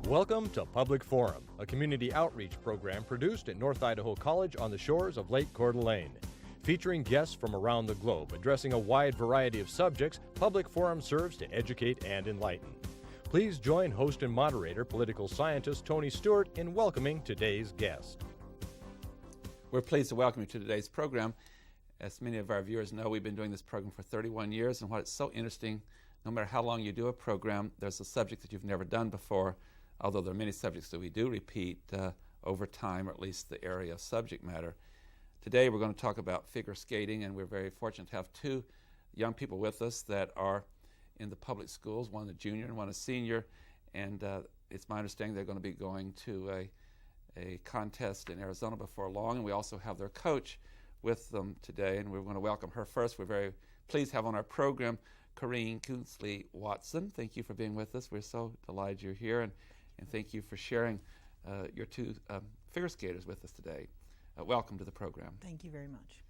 Welcome to Public Forum, a community outreach program produced at North Idaho College on the shores of Lake Coeur d'Alene. Featuring guests from around the globe addressing a wide variety of subjects, Public Forum serves to educate and enlighten. Please join host and moderator, political scientist Tony Stewart, in welcoming today's guest. We're pleased to welcome you to today's program. As many of our viewers know, we've been doing this program for 31 years, and what's so interesting, no matter how long you do a program, there's a subject that you've never done before, although there are many subjects that we do repeat over time, or at least the area of subject matter. Today we're going to talk about figure skating, and we're very fortunate to have two young people with us that are in the public schools, one a junior and one a senior, and it's my understanding they're going to be going to a contest in Arizona before long, and we also have their coach with them today, and we're going to welcome her first. We're very pleased to have on our program Corrine Coonsley Watson. Thank you for being with us. We're so delighted you're here, and thank you for sharing your two figure skaters with us today. Welcome to the program. Thank you very much.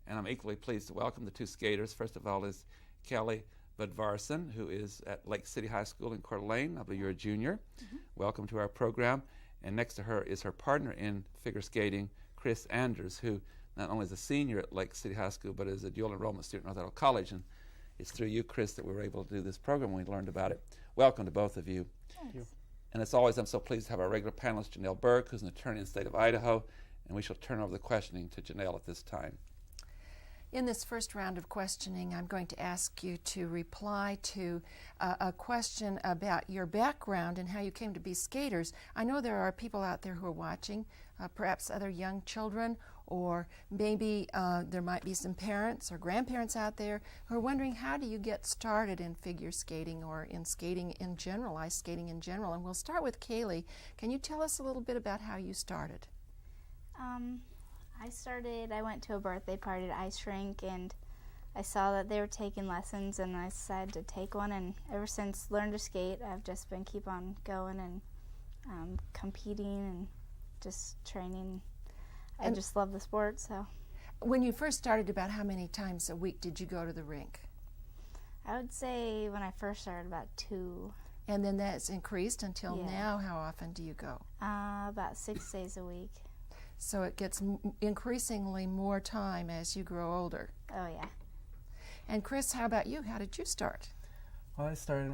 And I'm equally pleased to welcome the two skaters. First of all is Kelly Budvarson, who is at Lake City High School in Coeur d'Alene. I believe you're a junior. Mm-hmm. Welcome to our program. And next to her is her partner in figure skating, Chris Anders, who not only is a senior at Lake City High School, but is a dual enrollment student at North Idaho College. And it's through you, Chris, that we were able to do this program when we learned about it. Welcome to both of you. Thank you. And as always, I'm so pleased to have our regular panelist, Janelle Burke, who's an attorney in the state of Idaho, and we shall turn over the questioning to Janelle at this time. In this first round of questioning, I'm going to ask you to reply to a question about your background and how you came to be skaters. I know there are people out there who are watching, perhaps other young children, or maybe there might be some parents or grandparents out there who are wondering, how do you get started in figure skating or in skating in general, ice skating in general? And we'll start with Kaylee. Can you tell us a little bit about how you started? I went to a birthday party at Ice Rink, and I saw that they were taking lessons, and I decided to take one, and ever since learned to skate, I've just been keep on going and competing and just training. I just love the sport. So, when you first started, about how many times a week did you go to the rink? I would say when I first started, about 2. And then that's increased until now. How often do you go? About 6 days a week. So it gets increasingly more time as you grow older. Oh, yeah. And Chris, how about you? How did you start? Well, I started,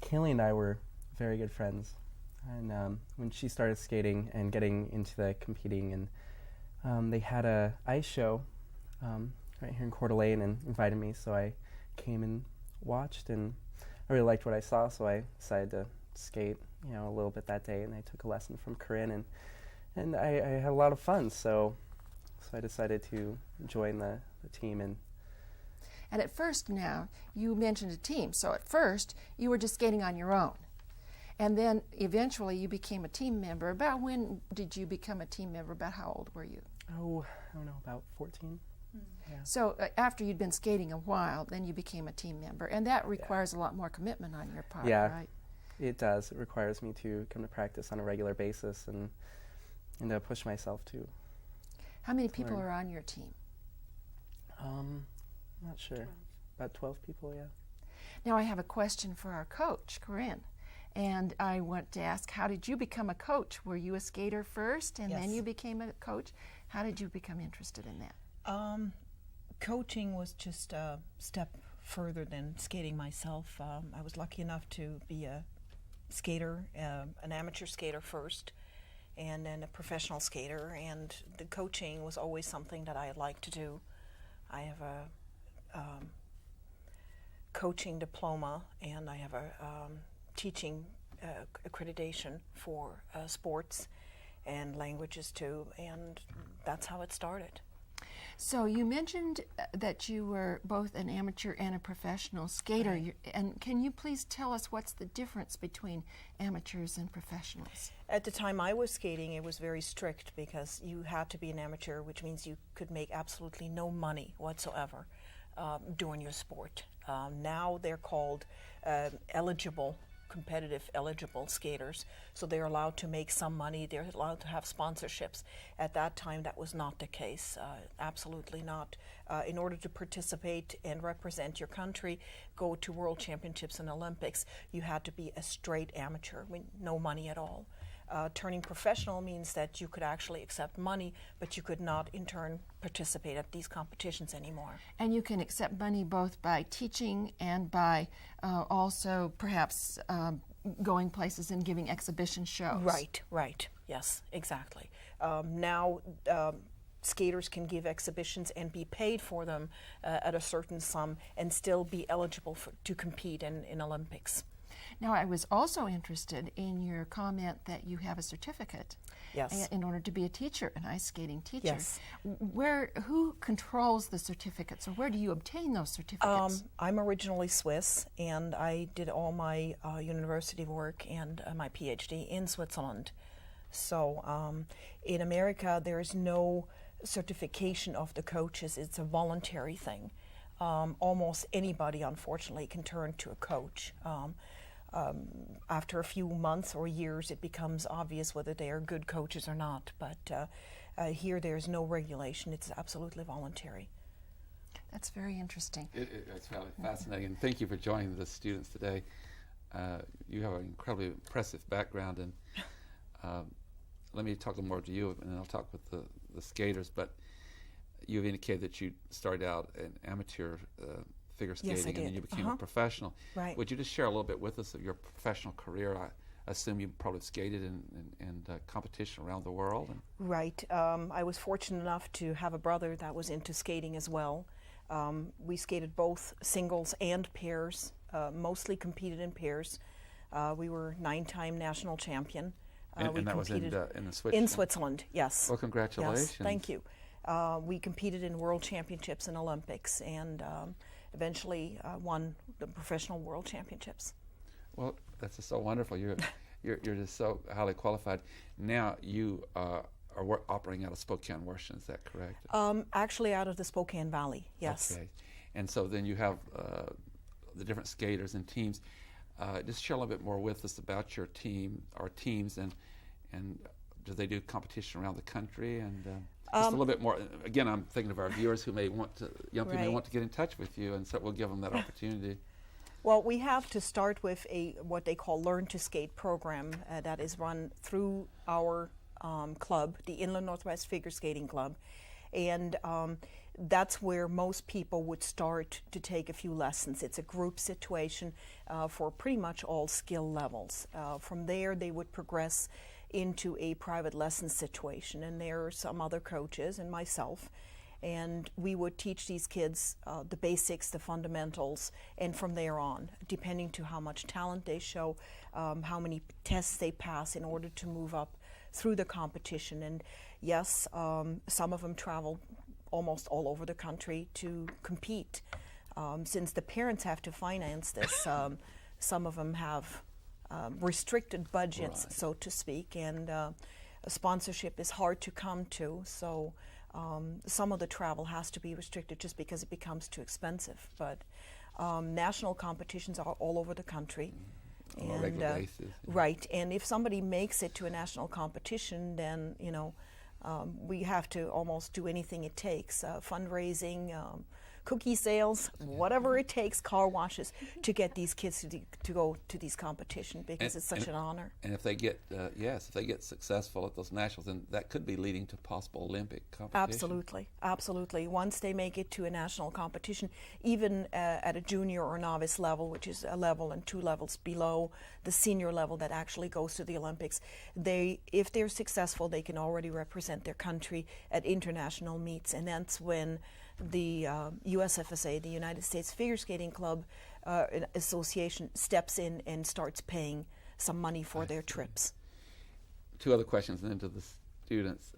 Kaylee and I were very good friends. And when she started skating and getting into the competing, and they had a ice show right here in Coeur d'Alene and invited me, so I came and watched, and I really liked what I saw, so I decided to skate, a little bit that day, and I took a lesson from Corinne, and I had a lot of fun, so I decided to join the team. And at first now, you mentioned a team, so at first you were just skating on your own. And then eventually you became a team member. About when did you become a team member? About how old were you? Oh, I don't know, about 14. Yeah. So after you'd been skating a while, then you became a team member. And that requires a lot more commitment on your part, right? It does. It requires me to come to practice on a regular basis and push myself too. How many people are on your team? I'm not sure. 12. About 12 people, yeah. Now I have a question for our coach, Corinne. And I want to ask, how did you become a coach? Were you a skater first and then you became a coach? How did you become interested in that? Coaching was just a step further than skating myself. I was lucky enough to be a skater, an amateur skater first, and then a professional skater, and the coaching was always something that I liked to do. I have a coaching diploma, and I have a teaching accreditation for sports and languages too, and that's how it started. So you mentioned that you were both an amateur and a professional skater, right. And can you please tell us what's the difference between amateurs and professionals? At the time I was skating, it was very strict because you had to be an amateur, which means you could make absolutely no money whatsoever doing your sport. Now they're called eligible competitive eligible skaters. So they're allowed to make some money, they're allowed to have sponsorships. At that time, that was not the case, absolutely not. In order to participate and represent your country, go to World Championships and Olympics, you had to be a straight amateur, no money at all. Turning professional means that you could actually accept money, but you could not in turn participate at these competitions anymore. And you can accept money both by teaching and by also perhaps going places and giving exhibition shows. Right, yes, exactly. Now skaters can give exhibitions and be paid for them at a certain sum and still be eligible to compete in Olympics. Now, I was also interested in your comment that you have a certificate. Yes. In order to be a teacher, an ice skating teacher. Yes. Who controls the certificates, or where do you obtain those certificates? I'm originally Swiss, and I did all my university work and my PhD in Switzerland. So in America, there is no certification of the coaches. It's a voluntary thing. Almost anybody, unfortunately, can turn to a coach. After a few months or years, it becomes obvious whether they are good coaches or not. But here, there's no regulation. It's absolutely voluntary. That's very interesting. It's really fascinating. And thank you for joining the students today. You have an incredibly impressive background. And let me talk a little more to you, and then I'll talk with the skaters. But you've indicated that you started out in amateur figure skating, Yes, I did. and then you became a professional. Right. Would you just share a little bit with us of your professional career? I assume you probably skated in competition around the world. Right. I was fortunate enough to have a brother that was into skating as well. We skated both singles and pairs, mostly competed in pairs. We were 9-time national champion. And that was in Switzerland? In Switzerland, yes. Well, congratulations. Yes, thank you. We competed in World Championships and Olympics, and eventually won the professional World Championships. Well, that's just so wonderful. You're just so highly qualified. Now you are operating out of Spokane, Washington. Is that correct? Actually, out of the Spokane Valley, yes. Okay. And so then you have the different skaters and teams. Just share a little bit more with us about your team or teams, and do they do competition around the country? And just a little bit more. Again, I'm thinking of our viewers who may want to, young people may want to get in touch with you, and so we'll give them that opportunity. Well, we have to start with what they call Learn to Skate program that is run through our club, the Inland Northwest Figure Skating Club, and that's where most people would start to take a few lessons. It's a group situation for pretty much all skill levels. From there, they would progress into a private lesson situation, and there are some other coaches and myself, and we would teach these kids the basics, the fundamentals, and from there on, depending to how much talent they show, how many tests they pass in order to move up through the competition. And yes, some of them travel almost all over the country to compete. Since the parents have to finance this, some of them have restricted budgets, so to speak, and sponsorship is hard to come to, so some of the travel has to be restricted just because it becomes too expensive. But national competitions are all over the country. On a regular basis. Right, and if somebody makes it to a national competition, then we have to almost do anything it takes, fundraising, cookie sales, whatever it takes, car washes, to get these kids to go to these competitions, because it's such an honor. And if they get, if they get successful at those nationals, then that could be leading to possible Olympic competition. Absolutely, absolutely. Once they make it to a national competition, even at a junior or novice level, which is a level and 2 levels below the senior level that actually goes to the Olympics, if they're successful, they can already represent their country at international meets, and that's when the USFSA, the United States Figure Skating Club Association, steps in and starts paying some money for their trips. 2 other questions, and then to the students.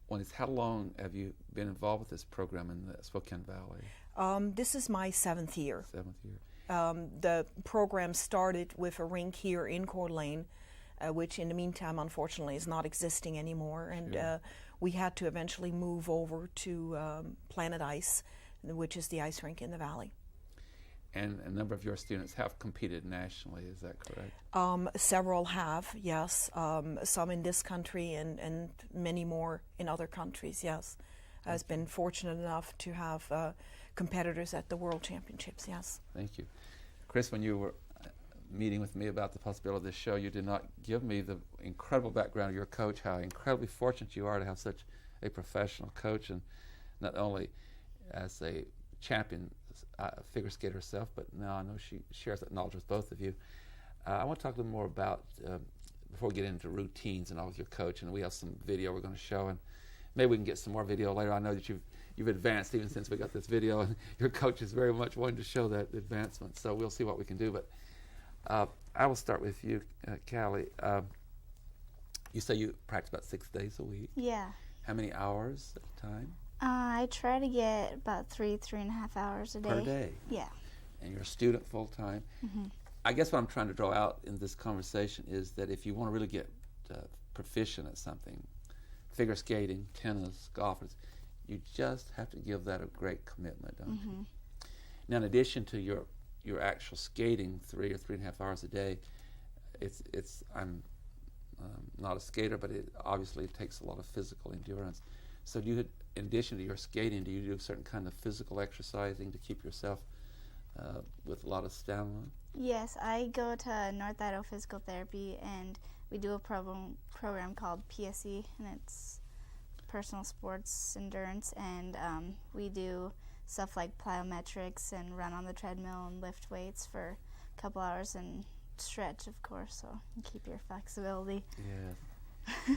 One is, how long have you been involved with this program in the Spokane Valley? This is my 7th year. 7th year. The program started with a rink here in Coeur d'Alene, which in the meantime, unfortunately, is not existing anymore. And we had to eventually move over to Planet Ice, which is the ice rink in the valley. And a number of your students have competed nationally, is that correct? Several have, yes. Some in this country and many more in other countries, yes. I've been fortunate enough to have competitors at the World Championships, yes. Thank you. Chris, when you were meeting with me about the possibility of this show, you did not give me the incredible background of your coach, how incredibly fortunate you are to have such a professional coach, and not only as a champion figure skater herself, but now I know she shares that knowledge with both of you. I want to talk a little more about, before we get into routines and all with your coach, and we have some video we're going to show, and maybe we can get some more video later. I know that you've advanced even since we got this video, and your coach is very much wanting to show that advancement, so we'll see what we can do. But I will start with you, Callie. You say you practice about 6 days a week? Yeah. How many hours at a time? I try to get about 3.5 hours a day. Per day? Yeah. And you're a student full-time. Mm-hmm. I guess what I'm trying to draw out in this conversation is that if you want to really get proficient at something, figure skating, tennis, golf, you just have to give that a great commitment, don't you? Now, in addition to your actual skating 3 or 3.5 hours a day, I'm not a skater, but it obviously takes a lot of physical endurance. So in addition to your skating, do you do a certain kind of physical exercising to keep yourself with a lot of stamina? Yes, I go to North Idaho Physical Therapy, and we do a program called PSE, and it's Personal Sports Endurance, and we do stuff like plyometrics and run on the treadmill and lift weights for a couple hours and stretch, of course, so you keep your flexibility. Yeah.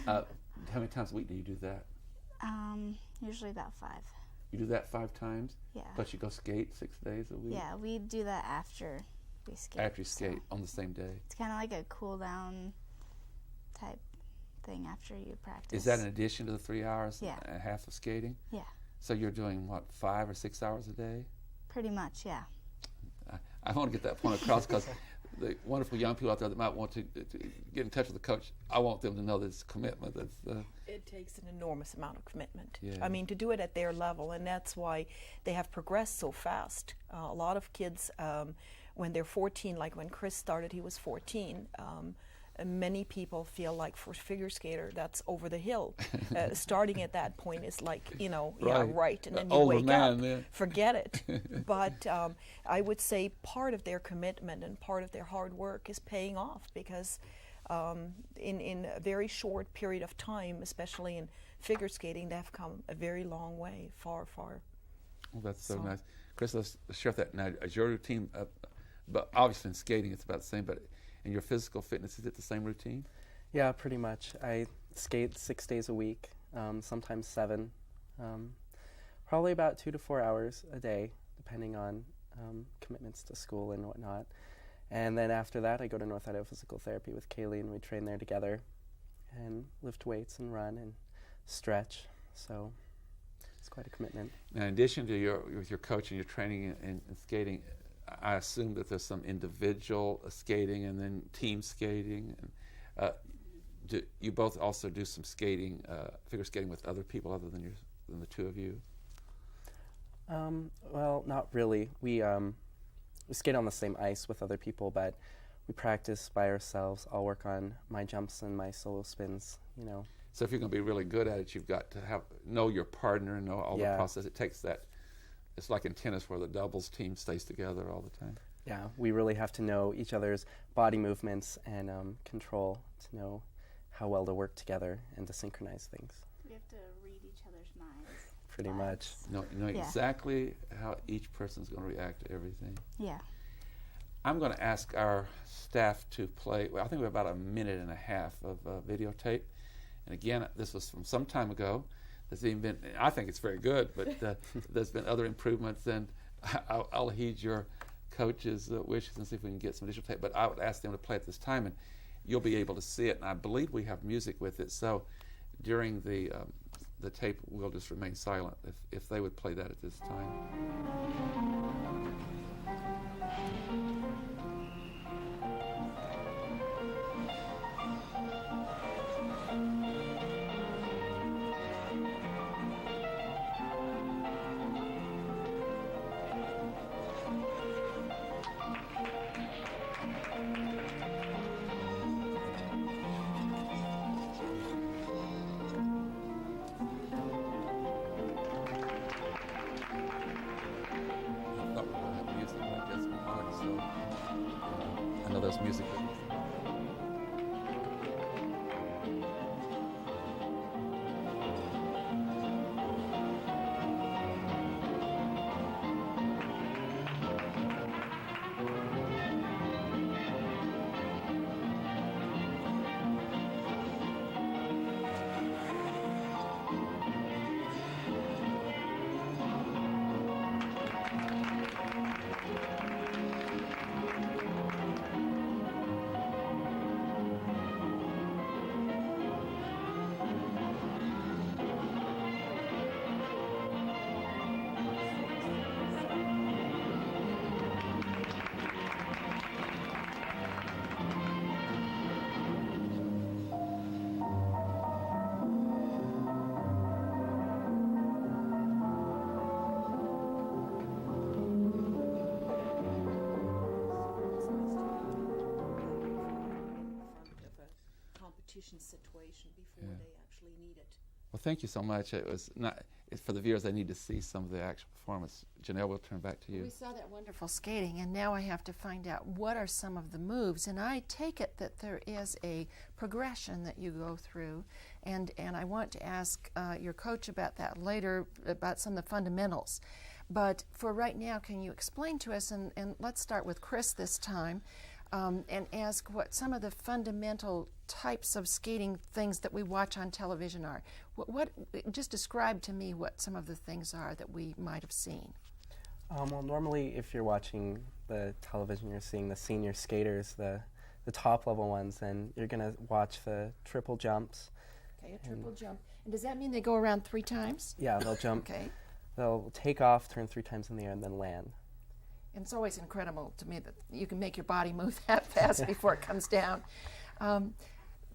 How many times a week do you do that? Usually about 5. You do that 5 times? Yeah. Plus you go skate 6 days a week? Yeah, we do that after we skate. After you skate on the same day? It's kind of like a cool down type thing after you practice. Is that in addition to the 3 hours Yeah. and a half of skating? Yeah. So you're doing, what, 5 or 6 hours a day? Pretty much, yeah. I want to get that point across because the wonderful young people out there that might want to get in touch with the coach, I want them to know that it's commitment. It takes an enormous amount of commitment. Yeah. I mean, to do it at their level, and that's why they have progressed so fast. A lot of kids, when they're 14, like when Chris started, he was 14. Many people feel like for a figure skater, that's over the hill. Starting at that point is like, right, and then you older wake man, up, yeah. forget it. But I would say part of their commitment and part of their hard work is paying off, because in a very short period of time, especially in figure skating, they have come a very long way, far, far. Well, that's so nice. Chris, let's share that now. Is your routine, but obviously in skating it's about the same, but in your physical fitness, is it the same routine? Yeah, pretty much. I skate 6 days a week, sometimes 7. Probably about 2 to 4 hours a day, depending on commitments to school and whatnot. And then after that, I go to North Idaho Physical Therapy with Kaylee, and we train there together and lift weights and run and stretch. So it's quite a commitment. Now, in addition to your coach and your training and skating, I assume that there's some individual skating and then team skating. Do you both also do some skating, figure skating with other people other than the two of you? Well, not really. We skate on the same ice with other people, but we practice by ourselves. I'll work on my jumps and my solo spins, So if you're going to be really good at it, you've got to know your partner and know all the process. It takes that. It's like in tennis where the doubles team stays together all the time. Yeah, we really have to know each other's body movements and control to know how well to work together and to synchronize things. We have to read each other's minds. Pretty much. You know exactly how each person's going to react to everything. Yeah. I'm going to ask our staff to play, I think we have about a minute and a half of videotape. And again, this was from some time ago. There's even been, I think it's very good, but there's been other improvements, and I'll heed your coach's wishes and see if we can get some additional tape. But I would ask them to play at this time, and you'll be able to see it. And I believe we have music with it, so during the tape, we'll just remain silent if they would play that at this time. us musically. Situation before they actually need it. Well, thank you so much. It was not for the viewers. I need to see some of the actual performance. Janelle, we'll turn back to you. We saw that wonderful skating, and now I have to find out what are some of the moves. And I take it that there is a progression that you go through, and I want to ask your coach about that later, about some of the fundamentals. But for right now, can you explain to us, and let's start with Chris this time, and ask what some of the fundamental types of skating things that we watch on television are. Just describe to me what some of the things are that we might have seen. Well, normally if you're watching the television, you're seeing the senior skaters, the top level ones, and you're going to watch the triple jumps. Okay, a triple jump. And does that mean they go around 3 times? Yeah, they'll jump. Okay. They'll take off, turn 3 times in the air, and then land. And it's always incredible to me that you can make your body move that fast before it comes down,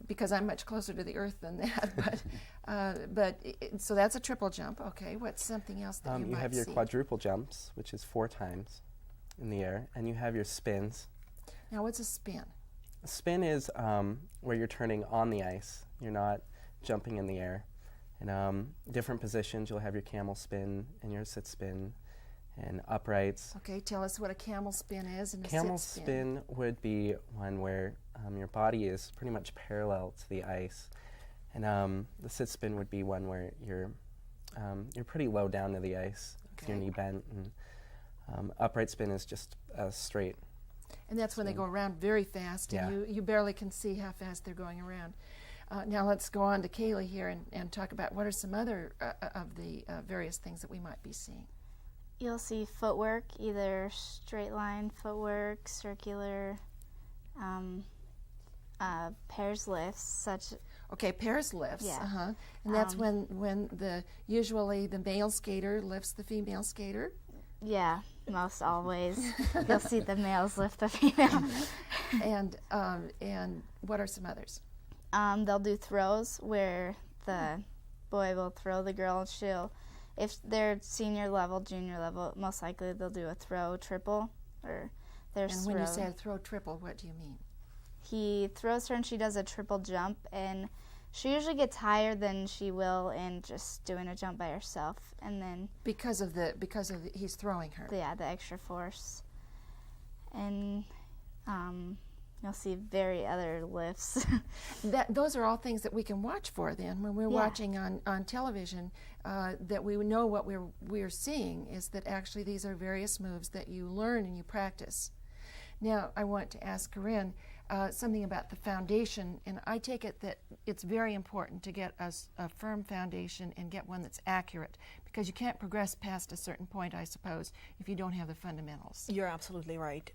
because I'm much closer to the earth than that. So that's a triple jump. Okay, what's something else that you might see? You have your quadruple jumps, which is 4 times in the air, and you have your spins. Now, what's a spin? A spin is where you're turning on the ice. You're not jumping in the air. And different positions, you'll have your camel spin and your sit spin and uprights. Okay, tell us what a camel spin is and a camel sit spin would be one where your body is pretty much parallel to the ice. And the sit spin would be one where you're pretty low down to the ice with your knee bent. And upright spin is just straight. And that's when they go around very fast, and you barely can see how fast they're going around. Now let's go on to Kaylee here and talk about what are some other of the various things that we might be seeing. You'll see footwork, either straight line footwork, circular, pairs lifts, Okay, pairs lifts. Yeah. And that's when usually the male skater lifts the female skater. Yeah, most always. You'll see the males lift the female. And what are some others? They'll do throws where the boy will throw the girl. If they're senior level, junior level, most likely they'll do a throw triple or there's. And when you say a throw triple, what do you mean? He throws her and she does a triple jump, and she usually gets higher than she will in just doing a jump by herself, and then because of he's throwing her. Yeah, the extra force, and you'll see very other lifts. Those are all things that we can watch for then when we're watching on television, that we know what we're seeing is that actually these are various moves that you learn and you practice. Now I want to ask Corinne something about the foundation, and I take it that it's very important to get a firm foundation and get one that's accurate, because you can't progress past a certain point, I suppose, if you don't have the fundamentals. You're absolutely right.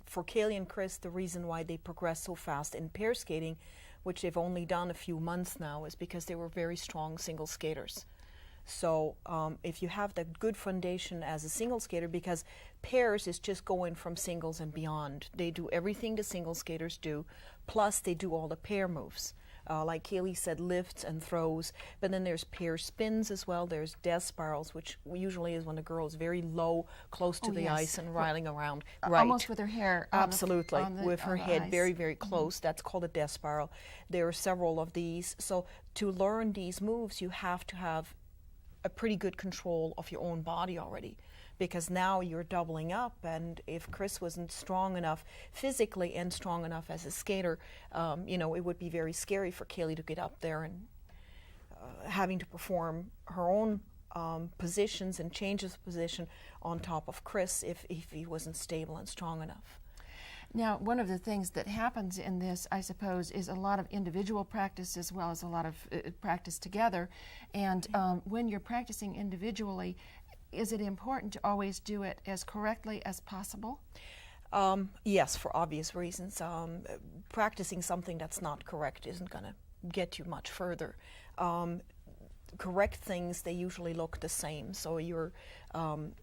For Kaylee and Chris, the reason why they progress so fast in pair skating, which they've only done a few months now, is because they were very strong single skaters. So if you have the good foundation as a single skater, because pairs is just going from singles and beyond. They do everything the single skaters do, plus they do all the pair moves. Like Kaylee said, lifts and throws, but then there's pair spins as well. There's death spirals, which usually is when the girl is very low, close to the ice and riding around. Almost with her hair Absolutely, with her head ice. very, very close. That's called a death spiral. There are several of these. So to learn these moves, you have to have a pretty good control of your own body already, because now you're doubling up, and if Chris wasn't strong enough physically and strong enough as a skater, it would be very scary for Kaylee to get up there and having to perform her own positions and changes of position on top of Chris if he wasn't stable and strong enough. Now, one of the things that happens in this, I suppose, is a lot of individual practice as well as a lot of practice together. And when you're practicing individually, is it important to always do it as correctly as possible? Yes, for obvious reasons. Practicing something that's not correct isn't going to get you much further. Correct things, they usually look the same. So you're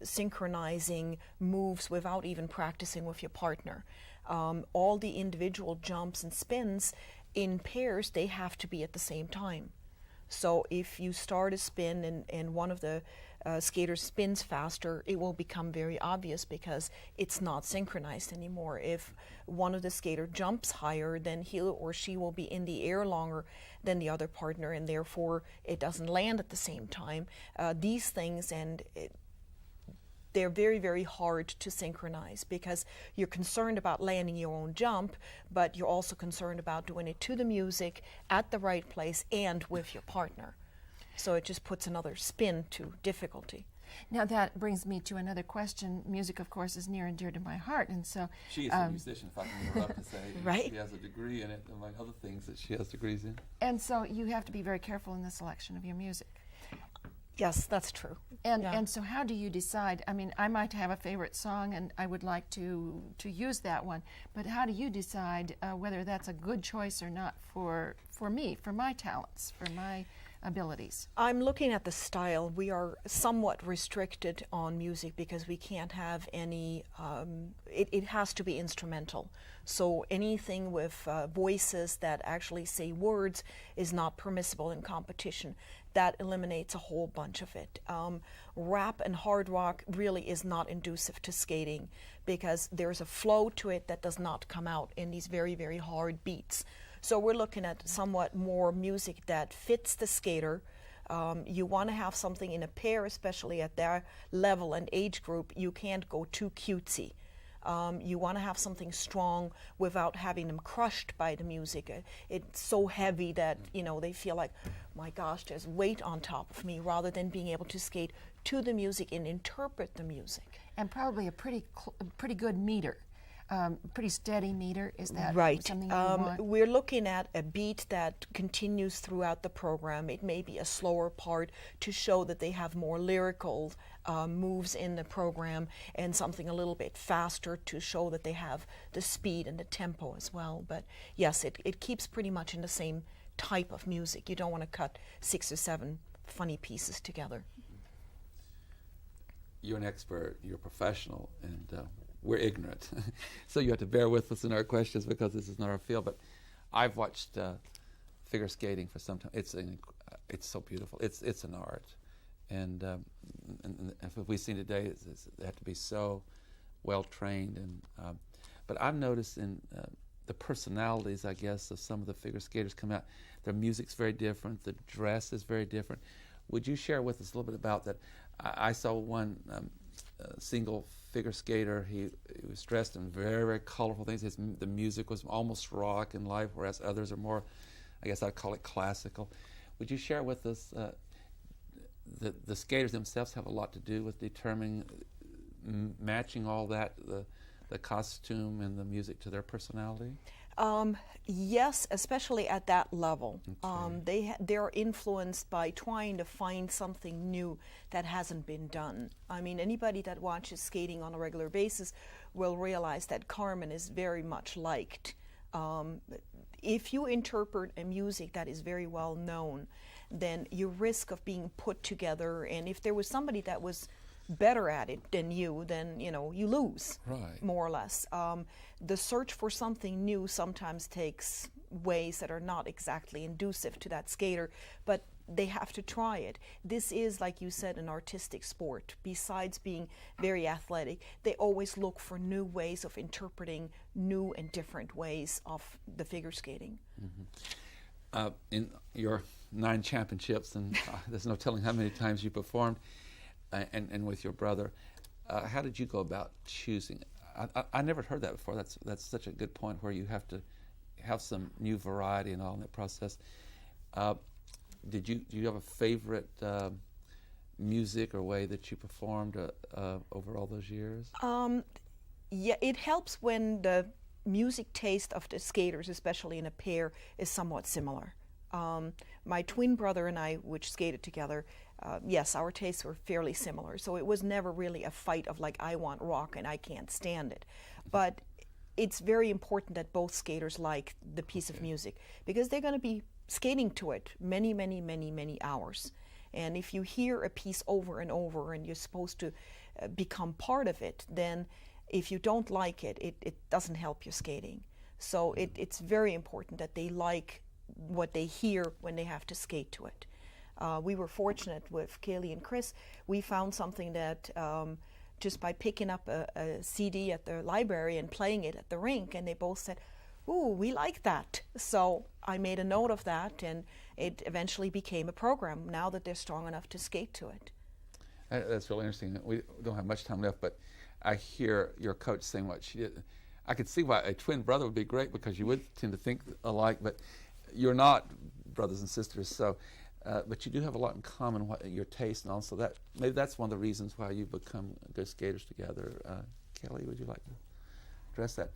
synchronizing moves without even practicing with your partner. All the individual jumps and spins in pairs, they have to be at the same time. So if you start a spin and one of the skaters spins faster, it will become very obvious because it's not synchronized anymore. If one of the skaters jumps higher, then he or she will be in the air longer than the other partner, and therefore it doesn't land at the same time. These things, they're very, very hard to synchronize because you're concerned about landing your own jump, but you're also concerned about doing it to the music, at the right place, and with your partner. So it just puts another spin to difficulty. Now that brings me to another question. Music, of course, is near and dear to my heart, and so... She is a musician, if I can interrupt to say. Right. She has a degree in it, among other things that she has degrees in. And so you have to be very careful in the selection of your music. Yes, that's true. And so how do you decide? I mean, I might have a favorite song and I would like to use that one, but how do you decide whether that's a good choice or not for me, for my talents, for my abilities? I'm looking at the style. We are somewhat restricted on music because we can't have any, it has to be instrumental. So anything with voices that actually say words is not permissible in competition. That eliminates a whole bunch of it. Rap and hard rock really is not inducive to skating because there's a flow to it that does not come out in these very, very hard beats. So we're looking at somewhat more music that fits the skater. You want to have something in a pair, especially at their level and age group. You can't go too cutesy. You want to have something strong without having them crushed by the music. It's so heavy that, they feel like, my gosh, there's weight on top of me, rather than being able to skate to the music and interpret the music. And probably a pretty good meter. Pretty steady meter, is that right? Something you want? We're looking at a beat that continues throughout the program. It may be a slower part to show that they have more lyrical moves in the program, and something a little bit faster to show that they have the speed and the tempo as well. But yes, it keeps pretty much in the same type of music. You don't want to cut 6 or 7 funny pieces together. You're an expert, you're a professional, and we're ignorant. So you have to bear with us in our questions because this is not our field. But I've watched figure skating for some time. It's so beautiful. It's an art. And if we've seen today, they have to be so well trained. And but I've noticed in the personalities, I guess, of some of the figure skaters come out. Their music's very different. The dress is very different. Would you share with us a little bit about that? I saw one single figure skater. He was dressed in very, very colorful things. The music was almost rock and live, whereas others are more, I guess I'd call it classical. Would you share with us the skaters themselves have a lot to do with determining, matching all that, the costume and the music to their personality? Yes, especially at that level. Okay. They're influenced by trying to find something new that hasn't been done. I mean, anybody that watches skating on a regular basis will realize that Carmen is very much liked. If you interpret a music that is very well known, then your risk of being put together, and if there was somebody that was better at it than you, then you lose, right, more or less. The search for something new sometimes takes ways that are not exactly inducive to that skater, but they have to try it. This is, like you said, an artistic sport. Besides being very athletic, they always look for new ways of interpreting new and different ways of the figure skating. Mm-hmm. In your 9 championships, and there's no telling how many times you performed, and with your brother, How did you go about choosing? I never heard that before. That's such a good point where you have to have some new variety and all in that process. Do you have a favorite music or way that you performed over all those years? Yeah, it helps when the music taste of the skaters, especially in a pair, is somewhat similar. My twin brother and I, which skated together, yes, our tastes were fairly similar. So it was never really a fight of like, I want rock and I can't stand it. But it's very important that both skaters like the piece of music, because they're going to be skating to it many, many, many, many hours. And if you hear a piece over and over and you're supposed to become part of it, then if you don't like it, it doesn't help your skating. So it's very important that they like what they hear when they have to skate to it. We were fortunate with Kaylee and Chris. We found something that just by picking up a CD at the library and playing it at the rink, and they both said, ooh, we like that. So I made a note of that, and it eventually became a program now that they're strong enough to skate to it. That's really interesting. We don't have much time left, but I hear your coach saying what she did. I could see why a twin brother would be great, because you would tend to think alike, but you're not brothers and sisters. So, but you do have a lot in common, your taste, and also that maybe that's one of the reasons why you've become good skaters together. Kelly, would you like to address that?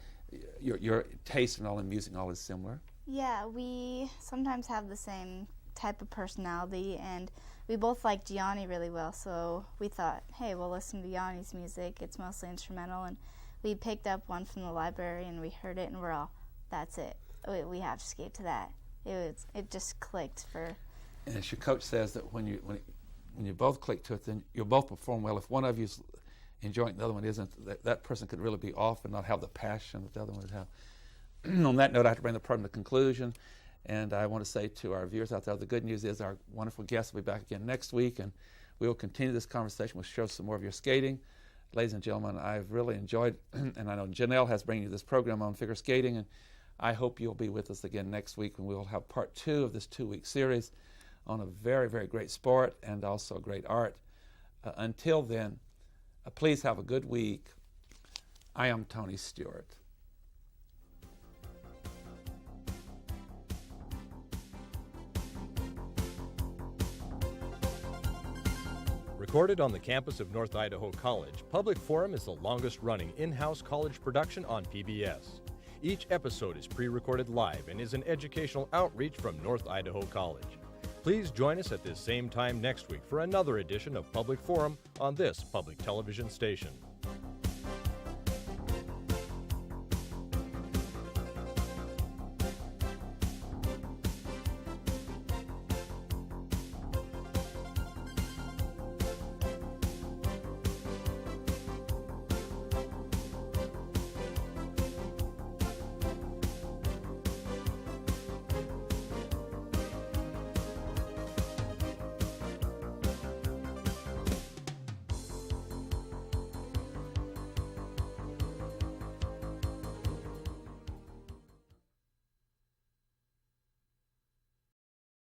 Your taste and all in music and all is similar. Yeah, we sometimes have the same type of personality, and we both like Gianni really well, so we thought, hey, we'll listen to Gianni's music. It's mostly instrumental, and we picked up one from the library and we heard it, and we're all, that's it. We have to skate to that. It just clicked for. And as your coach says, that when you both click to it, then you'll both perform well. If one of you's enjoying it, the other one isn't, that person could really be off and not have the passion that the other one would have. On that note, I have to bring the program to conclusion, and I want to say to our viewers out there, the good news is our wonderful guests will be back again next week, and we will continue this conversation. We'll show some more of your skating. Ladies and gentlemen, I've really enjoyed, and I know Janelle has bringing you this program on figure skating, and I hope you'll be with us again next week when we will have part 2 of this 2-week series on a very, very great sport and also great art. Until then, please have a good week. I am Tony Stewart. Recorded on the campus of North Idaho College, Public Forum is the longest-running in-house college production on PBS. Each episode is pre-recorded live and is an educational outreach from North Idaho College. Please join us at this same time next week for another edition of Public Forum on this public television station.